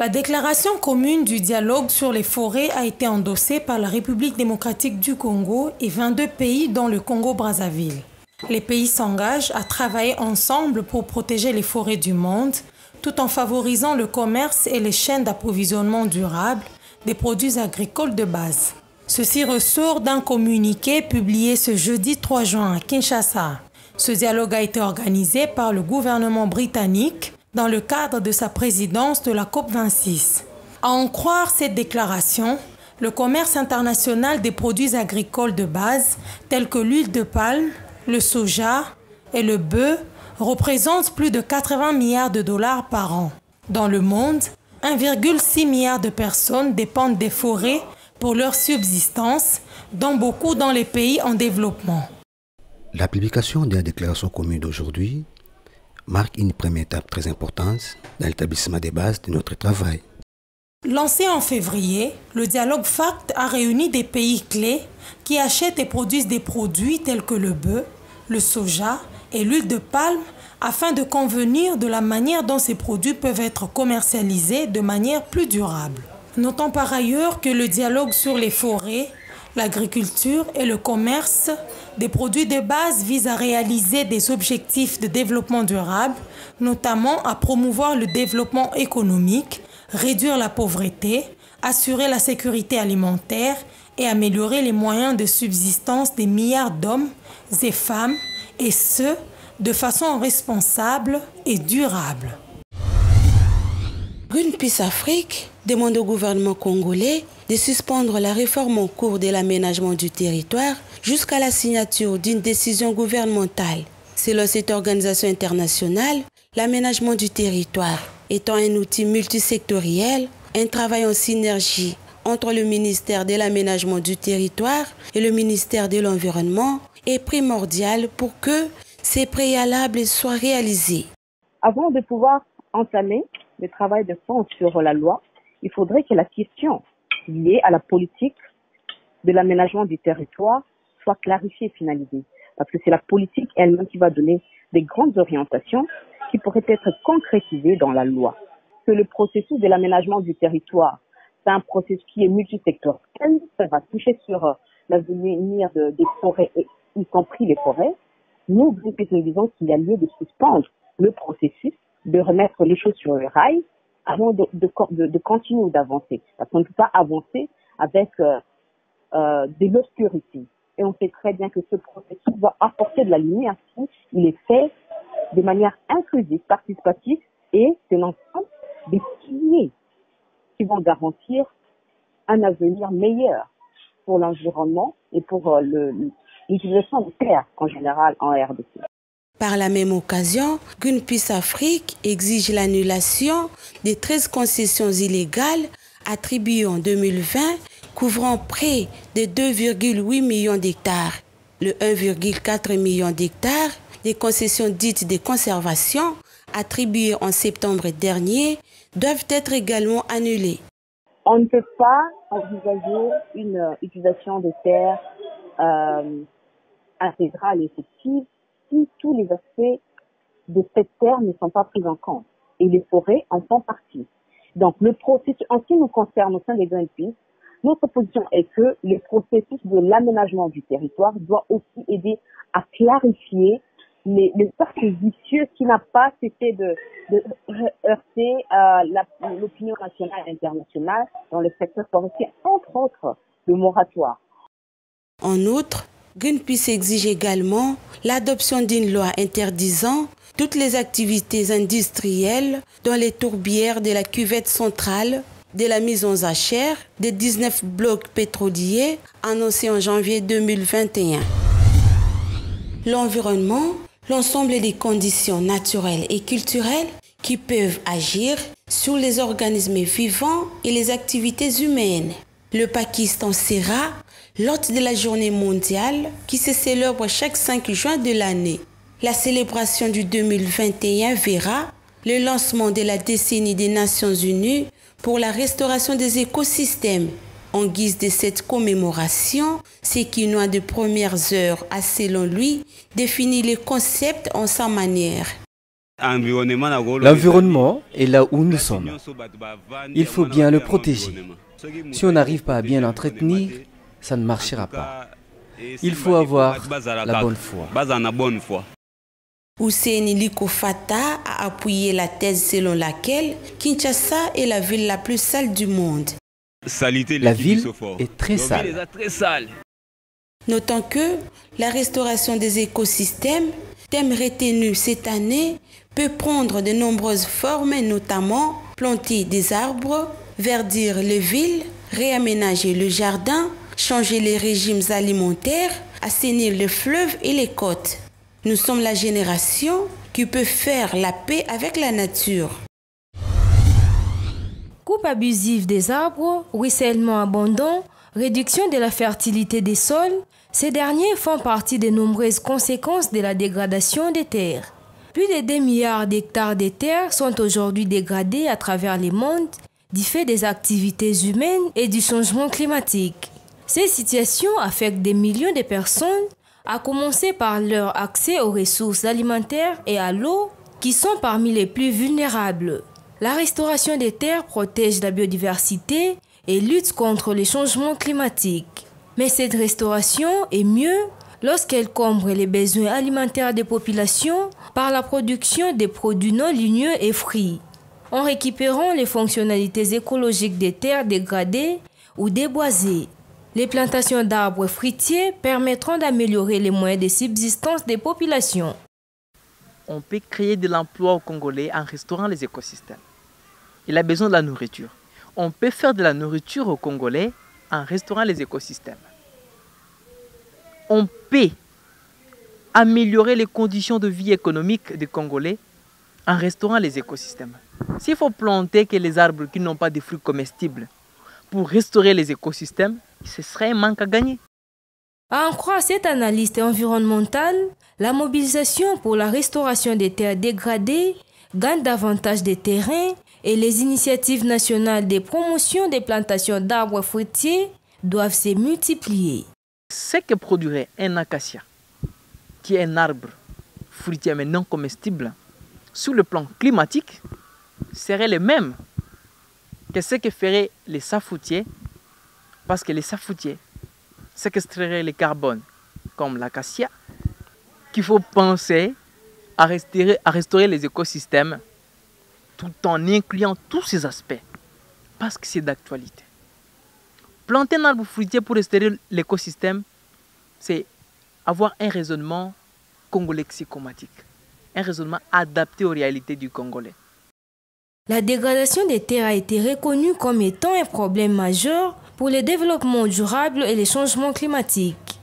La déclaration commune du dialogue sur les forêts a été endossée par la République démocratique du Congo et 22 pays dont le Congo-Brazzaville. Les pays s'engagent à travailler ensemble pour protéger les forêts du monde, tout en favorisant le commerce et les chaînes d'approvisionnement durables des produits agricoles de base. Ceci ressort d'un communiqué publié ce jeudi 3 juin à Kinshasa. Ce dialogue a été organisé par le gouvernement britannique dans le cadre de sa présidence de la COP26. À en croire cette déclaration, le commerce international des produits agricoles de base, tels que l'huile de palme, le soja et le bœuf, représente plus de 80 milliards de dollars par an. Dans le monde, 1,6 milliard de personnes dépendent des forêts pour leur subsistance, dont beaucoup dans les pays en développement. La publication de la déclaration commune d'aujourd'hui marque une première étape très importante dans l'établissement des bases de notre travail. Lancé en février, le dialogue FACT a réuni des pays clés qui achètent et produisent des produits tels que le bœuf, le soja et l'huile de palme afin de convenir de la manière dont ces produits peuvent être commercialisés de manière plus durable. Notons par ailleurs que le dialogue sur les forêts, l'agriculture et le commerce des produits de base vise à réaliser des objectifs de développement durable, notamment à promouvoir le développement économique, réduire la pauvreté, assurer la sécurité alimentaire et améliorer les moyens de subsistance des milliards d'hommes et femmes, et ce, de façon responsable et durable. Greenpeace Afrique demande au gouvernement congolais de suspendre la réforme en cours de l'aménagement du territoire jusqu'à la signature d'une décision gouvernementale. Selon cette organisation internationale, l'aménagement du territoire étant un outil multisectoriel, un travail en synergie entre le ministère de l'aménagement du territoire et le ministère de l'Environnement est primordial pour que ces préalables soient réalisés. Avant de pouvoir entamer le travail de fond sur la loi, il faudrait que la question liée à la politique de l'aménagement du territoire soit clarifiée et finalisée. Parce que c'est la politique elle-même qui va donner des grandes orientations qui pourraient être concrétisées dans la loi. Que le processus de l'aménagement du territoire, c'est un processus qui est multisectoriel, ça va toucher sur l'avenir des forêts, y compris les forêts. Nous disons qu'il y a lieu de suspendre le processus, de remettre les choses sur le rail avant de continuer ou d'avancer. Parce qu'on ne peut pas avancer avec de l'obscurité. Et on sait très bien que ce processus va apporter de la lumière si il est fait de manière inclusive, participative et de l'ensemble des piliers qui vont garantir un avenir meilleur pour l'environnement et pour l'utilisation des terres en général en RDC. Par la même occasion, Greenpeace Afrique exige l'annulation des 13 concessions illégales attribuées en 2020, couvrant près de 2,8 millions d'hectares. Le 1,4 million d'hectares des concessions dites de conservation attribuées en septembre dernier doivent être également annulées. On ne peut pas envisager une utilisation des terres intégrale et effective si tous les aspects de cette terre ne sont pas pris en compte. Et les forêts en font partie. Donc, le processus, en ce qui nous concerne au sein des Greenpeace, notre position est que le processus de l'aménagement du territoire doit aussi aider à clarifier les cercles vicieux qui n'a pas cessé de heurter l'opinion nationale et internationale dans le secteur forestier, entre autres le moratoire. En outre, Greenpeace exige également l'adoption d'une loi interdisant toutes les activités industrielles dans les tourbières de la cuvette centrale, de la mise en jachère des 19 blocs pétroliers annoncés en janvier 2021. L'environnement, l'ensemble des conditions naturelles et culturelles qui peuvent agir sur les organismes vivants et les activités humaines. Le Pakistan sera l'hôte de la journée mondiale qui se célèbre chaque 5 juin de l'année. La célébration du 2021 verra le lancement de la décennie des Nations Unies pour la restauration des écosystèmes. En guise de cette commémoration, Sekinois de premières heures a, selon lui, défini les concepts en sa manière. L'environnement est là où nous sommes. Il faut bien le protéger. Si on n'arrive pas à bien l'entretenir, ça ne marchera pas. Il faut avoir la bonne foi. Hussein Liko Fata a appuyé la thèse selon laquelle Kinshasa est la ville la plus sale du monde. La ville est très sale. Notons que la restauration des écosystèmes, thème retenu cette année, peut prendre de nombreuses formes, notamment planter des arbres, verdir les villes, réaménager le jardin, changer les régimes alimentaires, assainir les fleuves et les côtes. Nous sommes la génération qui peut faire la paix avec la nature. Coupe abusive des arbres, ruissellement abondant, réduction de la fertilité des sols, ces derniers font partie des nombreuses conséquences de la dégradation des terres. Plus de 2 milliards d'hectares de terres sont aujourd'hui dégradés à travers le monde du fait des activités humaines et du changement climatique. Ces situations affectent des millions de personnes, à commencer par leur accès aux ressources alimentaires et à l'eau, qui sont parmi les plus vulnérables. La restauration des terres protège la biodiversité et lutte contre les changements climatiques. Mais cette restauration est mieux lorsqu'elle comble les besoins alimentaires des populations par la production des produits non ligneux et fruits, en récupérant les fonctionnalités écologiques des terres dégradées ou déboisées. Les plantations d'arbres fruitiers permettront d'améliorer les moyens de subsistance des populations. On peut créer de l'emploi au Congolais en restaurant les écosystèmes. Il a besoin de la nourriture. On peut faire de la nourriture au Congolais en restaurant les écosystèmes. On peut améliorer les conditions de vie économique des Congolais en restaurant les écosystèmes. S'il faut planter que les arbres qui n'ont pas de fruits comestibles pour restaurer les écosystèmes, ce serait un manque à gagner. À en croire cette analyste environnementale, la mobilisation pour la restauration des terres dégradées gagne davantage de terrain et les initiatives nationales de promotion des plantations d'arbres fruitiers doivent se multiplier. Ce que produirait un acacia, qui est un arbre fruitier mais non comestible, sur le plan climatique, serait le même que ce que feraient les safoutiers, parce que les safoutiers séquestreraient le carbone comme l'acacia, qu'il faut penser à restaurer les écosystèmes tout en incluant tous ces aspects, parce que c'est d'actualité. Planter un arbre fruitier pour restaurer l'écosystème, c'est avoir un raisonnement congolexicomatique, un raisonnement adapté aux réalités du Congolais. La dégradation des terres a été reconnue comme étant un problème majeur pour le développement durable et les changements climatiques.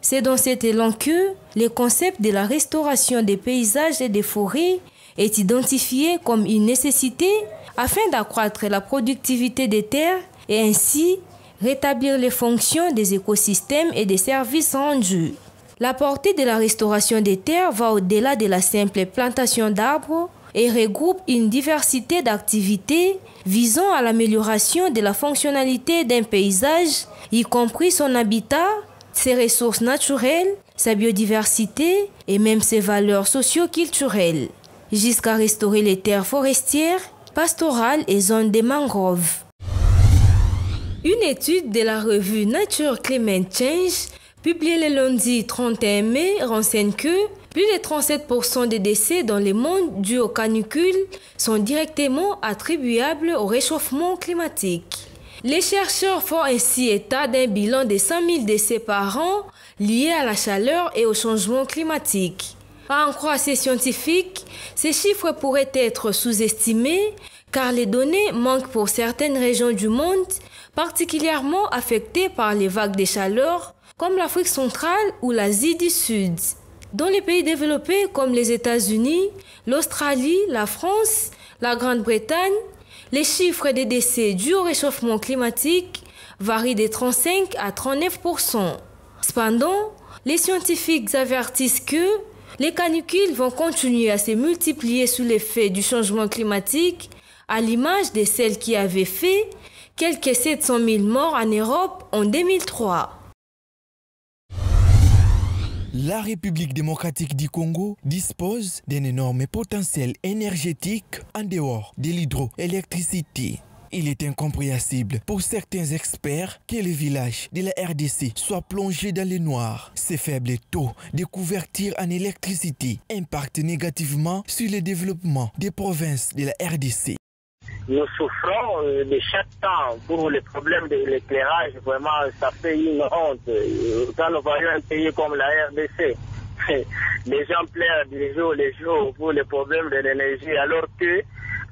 C'est dans cet élan que le concept de la restauration des paysages et des forêts est identifié comme une nécessité afin d'accroître la productivité des terres et ainsi rétablir les fonctions des écosystèmes et des services rendus. La portée de la restauration des terres va au-delà de la simple plantation d'arbres et regroupe une diversité d'activités visant à l'amélioration de la fonctionnalité d'un paysage, y compris son habitat, ses ressources naturelles, sa biodiversité et même ses valeurs socio-culturelles, jusqu'à restaurer les terres forestières, pastorales et zones de mangroves. Une étude de la revue Nature Climate Change, publiée le lundi 31 mai, renseigne que plus de 37% des décès dans le monde dus aux canicules sont directement attribuables au réchauffement climatique. Les chercheurs font ainsi état d'un bilan de 100 000 décès par an liés à la chaleur et au changement climatique. À en croire ces scientifiques, ces chiffres pourraient être sous-estimés car les données manquent pour certaines régions du monde, particulièrement affectées par les vagues de chaleur, comme l'Afrique centrale ou l'Asie du Sud. Dans les pays développés comme les États-Unis, l'Australie, la France, la Grande-Bretagne, les chiffres des décès dus au réchauffement climatique varient de 35 à 39%. Cependant, les scientifiques avertissent que les canicules vont continuer à se multiplier sous l'effet du changement climatique, à l'image de celles qui avaient fait quelques 700 000 morts en Europe en 2003. La République démocratique du Congo dispose d'un énorme potentiel énergétique en dehors de l'hydroélectricité. Il est incompréhensible pour certains experts que les villages de la RDC soient plongés dans le noir. Ces faibles taux de couverture en électricité impactent négativement sur le développement des provinces de la RDC. Nous souffrons de chaque temps pour les problèmes de l'éclairage. Vraiment, ça fait une honte. Quand nous voyons un pays comme la RDC, les gens pleurent les jours pour les problèmes de l'énergie, alors que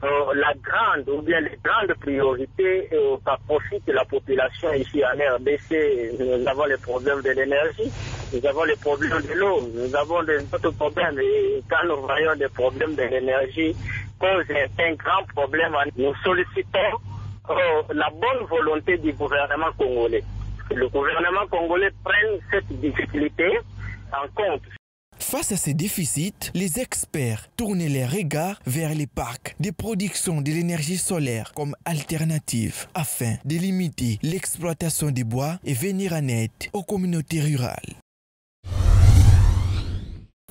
la grande ou bien les grandes priorités par profit de la population ici en RDC, nous avons les problèmes de l'énergie, nous avons les problèmes de l'eau, nous avons d'autres problèmes. Et quand nous voyons des problèmes de l'énergie, cause un grand problème, nous sollicitons la bonne volonté du gouvernement congolais. Le gouvernement congolais prenne cette difficulté en compte. Face à ces déficits, les experts tournent les regards vers les parcs de production de l'énergie solaire comme alternative afin de limiter l'exploitation des bois et venir en aide aux communautés rurales.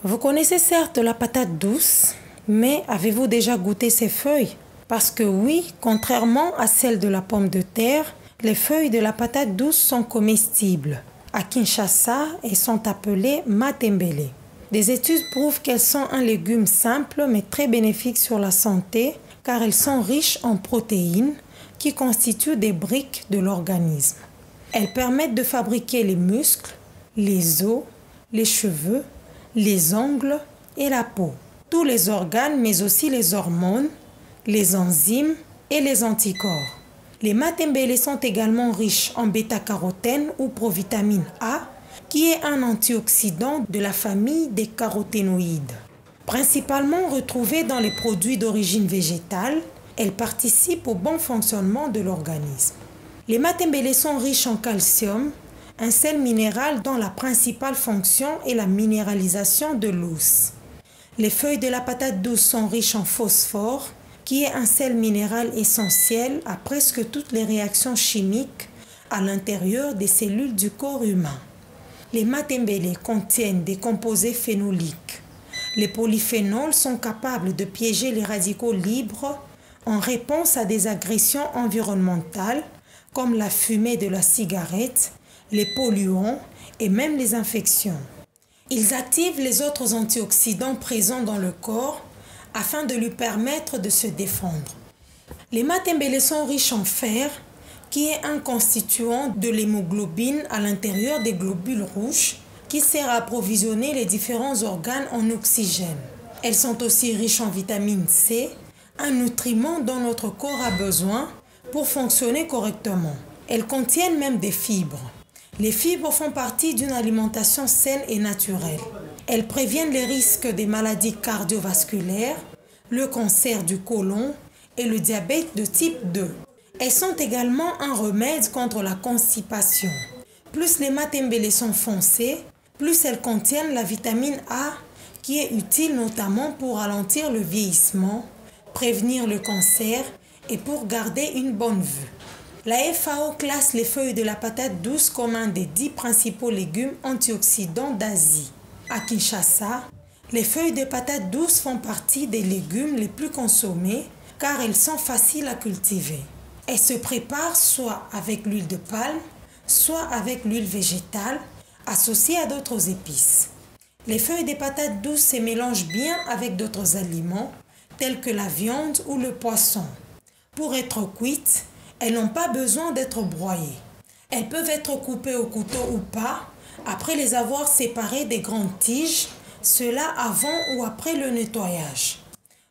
Vous connaissez certes la patate douce, mais avez-vous déjà goûté ses feuilles? Parce que oui, contrairement à celles de la pomme de terre, les feuilles de la patate douce sont comestibles. À Kinshasa, elles sont appelées matembele. Des études prouvent qu'elles sont un légume simple mais très bénéfique sur la santé car elles sont riches en protéines qui constituent des briques de l'organisme. Elles permettent de fabriquer les muscles, les os, les cheveux, les ongles et la peau. Tous les organes mais aussi les hormones, les enzymes et les anticorps. Les matembele sont également riches en bêta-carotène ou provitamine A qui est un antioxydant de la famille des caroténoïdes. Principalement retrouvée dans les produits d'origine végétale, elle participe au bon fonctionnement de l'organisme. Les matembele sont riches en calcium, un sel minéral dont la principale fonction est la minéralisation de l'os. Les feuilles de la patate douce sont riches en phosphore, qui est un sel minéral essentiel à presque toutes les réactions chimiques à l'intérieur des cellules du corps humain. Les matembele contiennent des composés phénoliques. Les polyphénols sont capables de piéger les radicaux libres en réponse à des agressions environnementales comme la fumée de la cigarette, les polluants et même les infections. Ils activent les autres antioxydants présents dans le corps afin de lui permettre de se défendre. Les matembele sont riches en fer, qui est un constituant de l'hémoglobine à l'intérieur des globules rouges qui sert à approvisionner les différents organes en oxygène. Elles sont aussi riches en vitamine C, un nutriment dont notre corps a besoin pour fonctionner correctement. Elles contiennent même des fibres. Les fibres font partie d'une alimentation saine et naturelle. Elles préviennent les risques des maladies cardiovasculaires, le cancer du côlon et le diabète de type 2. Elles sont également un remède contre la constipation. Plus les matembele sont foncées, plus elles contiennent la vitamine A qui est utile notamment pour ralentir le vieillissement, prévenir le cancer et pour garder une bonne vue. La FAO classe les feuilles de la patate douce comme un des 10 principaux légumes antioxydants d'Asie. À Kinshasa, les feuilles de patate douce font partie des légumes les plus consommés car elles sont faciles à cultiver. Elles se préparent soit avec l'huile de palme, soit avec l'huile végétale, associée à d'autres épices. Les feuilles des patates douces se mélangent bien avec d'autres aliments, tels que la viande ou le poisson. Pour être cuites, elles n'ont pas besoin d'être broyées. Elles peuvent être coupées au couteau ou pas, après les avoir séparées des grandes tiges, cela avant ou après le nettoyage.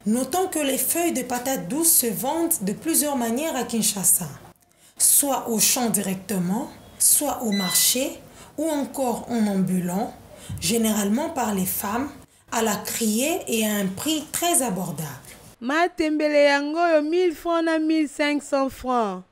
Notons que les feuilles de patates douces se vendent de plusieurs manières à Kinshasa, soit au champ directement, soit au marché ou encore en ambulant, généralement par les femmes, à la criée et à un prix très abordable. Matembele yango yo 1000 francs na 1500 francs.